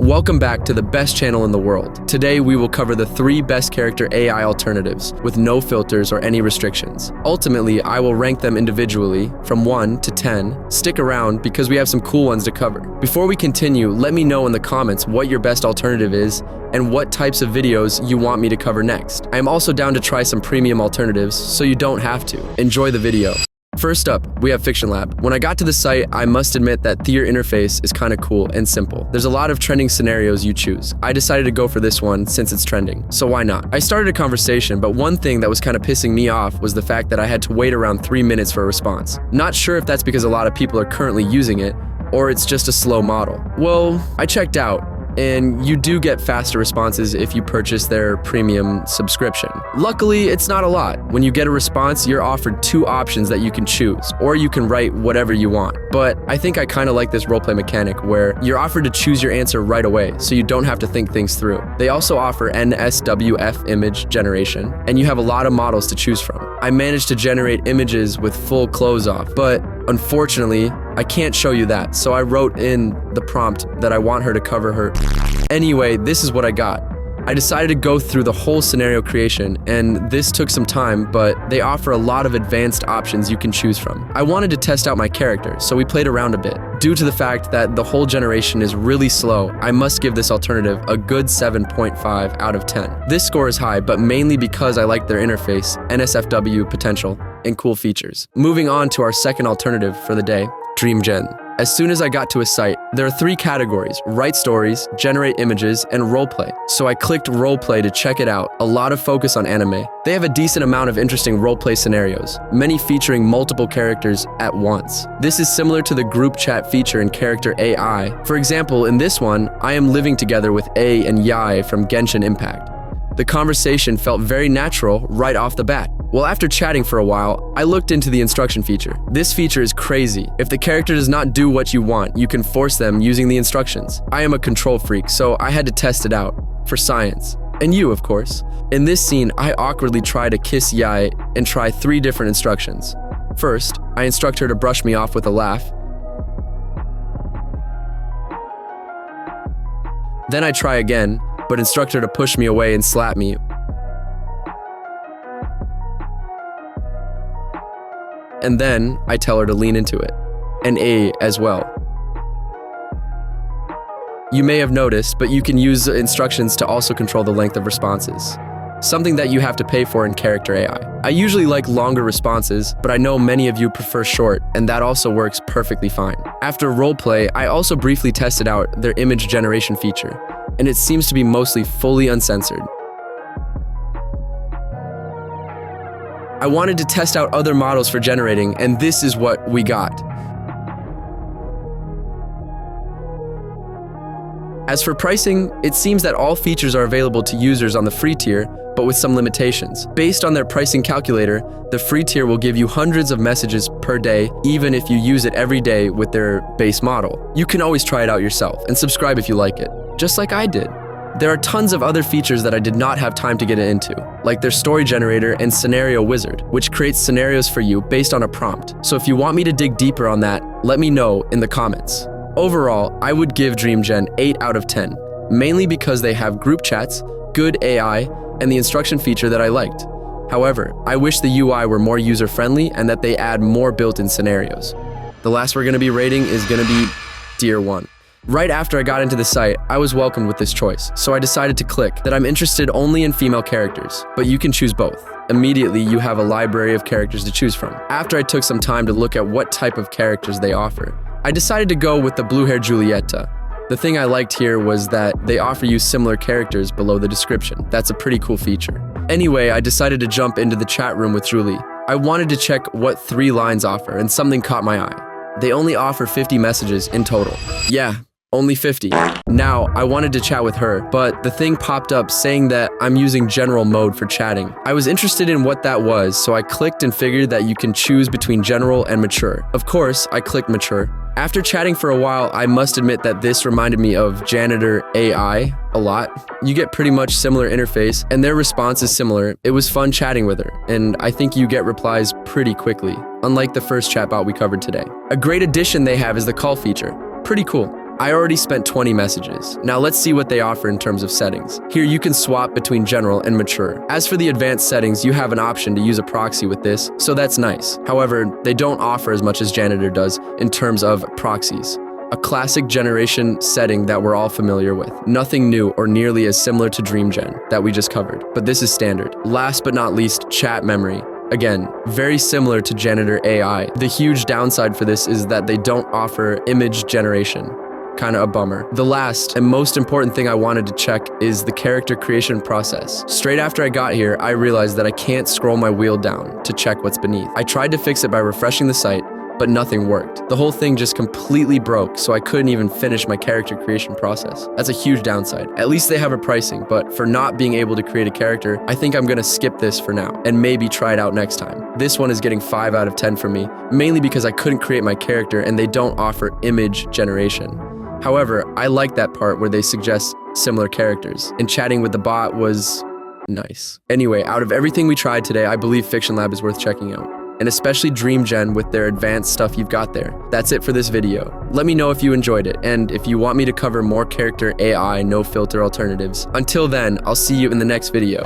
Welcome back to the best channel in the world. Today we will cover the 3 best character AI alternatives with no filters or any restrictions. Ultimately, I will rank them individually from 1 to 10. Stick around because we have some cool ones to cover. Before we continue, let me know in the comments what your best alternative is and what types of videos you want me to cover next. I am also down to try some premium alternatives so you don't have to. Enjoy the video. First up, we have Fiction Lab. When I got to the site, I must admit that their interface is kind of cool and simple. There's a lot of trending scenarios you choose. I decided to go for this one since it's trending, so why not? I started a conversation, but one thing that was kind of pissing me off was the fact that I had to wait around 3 minutes for a response. Not sure if that's because a lot of people are currently using it, or it's just a slow model. Well, I checked out, and you do get faster responses if you purchase their premium subscription. Luckily, it's not a lot. When you get a response, you're offered 2 options that you can choose, or you can write whatever you want. But I think I kind of like this roleplay mechanic where you're offered to choose your answer right away, so you don't have to think things through. They also offer NSWF image generation, and you have a lot of models to choose from. I managed to generate images with full clothes off, but unfortunately, I can't show you that, so I wrote in the prompt that I want her to cover her. Anyway, this is what I got. I decided to go through the whole scenario creation, and this took some time, but they offer a lot of advanced options you can choose from. I wanted to test out my character, so we played around a bit. Due to the fact that the whole generation is really slow, I must give this alternative a good 7.5 out of 10. This score is high, but mainly because I like their interface, NSFW potential, and cool features. Moving on to our second alternative for the day, DreamGen. As soon as I got to a site, there are 3 categories: write stories, generate images, and roleplay. So I clicked roleplay to check it out. A lot of focus on anime. They have a decent amount of interesting roleplay scenarios, many featuring multiple characters at once. This is similar to the group chat feature in CharacterAI. For example, in this one, I am living together with A and Yai from Genshin Impact. The conversation felt very natural right off the bat. Well, after chatting for a while, I looked into the instruction feature. This feature is crazy. If the character does not do what you want, you can force them using the instructions. I am a control freak, so I had to test it out for science. And you, of course. In this scene, I awkwardly try to kiss Yai and try 3 different instructions. First, I instruct her to brush me off with a laugh. Then I try again, but instruct her to push me away and slap me. And then I tell her to lean into it. And A as well. You may have noticed, but you can use instructions to also control the length of responses. Something that you have to pay for in CharacterAI. I usually like longer responses, but I know many of you prefer short, and that also works perfectly fine. After roleplay, I also briefly tested out their image generation feature, and it seems to be mostly fully uncensored. I wanted to test out other models for generating, and this is what we got. As for pricing, it seems that all features are available to users on the free tier, but with some limitations. Based on their pricing calculator, the free tier will give you hundreds of messages per day, even if you use it every day with their base model. You can always try it out yourself, and subscribe if you like it, just like I did. There are tons of other features that I did not have time to get into, like their story generator and scenario wizard, which creates scenarios for you based on a prompt. So if you want me to dig deeper on that, let me know in the comments. Overall, I would give DreamGen 8 out of 10, mainly because they have group chats, good AI, and the instruction feature that I liked. However, I wish the UI were more user-friendly and that they add more built-in scenarios. The last we're going to be rating is going to be DearOne. Right after I got into the site, I was welcomed with this choice, so I decided to click that I'm interested only in female characters, but you can choose both. Immediately, you have a library of characters to choose from. After I took some time to look at what type of characters they offer, I decided to go with the blue-haired Julieta. The thing I liked here was that they offer you similar characters below the description. That's a pretty cool feature. Anyway, I decided to jump into the chat room with Julie. I wanted to check what 3 lines offer, and something caught my eye. They only offer 50 messages in total. Yeah. Only 50. Now, I wanted to chat with her, but the thing popped up saying that I'm using general mode for chatting. I was interested in what that was, so I clicked and figured that you can choose between general and mature. Of course, I clicked mature. After chatting for a while, I must admit that this reminded me of CharacterAI a lot. You get pretty much similar interface, and their response is similar. It was fun chatting with her, and I think you get replies pretty quickly, unlike the first chatbot we covered today. A great addition they have is the call feature. Pretty cool. I already spent 20 messages. Now let's see what they offer in terms of settings. Here you can swap between general and mature. As for the advanced settings, you have an option to use a proxy with this, so that's nice. However, they don't offer as much as Janitor does in terms of proxies. A classic generation setting that we're all familiar with. Nothing new or nearly as similar to DreamGen that we just covered, but this is standard. Last but not least, chat memory. Again, very similar to CharacterAI. The huge downside for this is that they don't offer image generation. Kind of a bummer. The last and most important thing I wanted to check is the character creation process. Straight after I got here, I realized that I can't scroll my wheel down to check what's beneath. I tried to fix it by refreshing the site, but nothing worked. The whole thing just completely broke, so I couldn't even finish my character creation process. That's a huge downside. At least they have a pricing, but for not being able to create a character, I think I'm gonna skip this for now and maybe try it out next time. This one is getting 5 out of 10 from me, mainly because I couldn't create my character and they don't offer image generation. However, I like that part where they suggest similar characters, and chatting with the bot was nice. Anyway, out of everything we tried today, I believe Fiction Lab is worth checking out, and especially DreamGen with their advanced stuff you've got there. That's it for this video. Let me know if you enjoyed it, and if you want me to cover more character AI, no filter alternatives. Until then, I'll see you in the next video.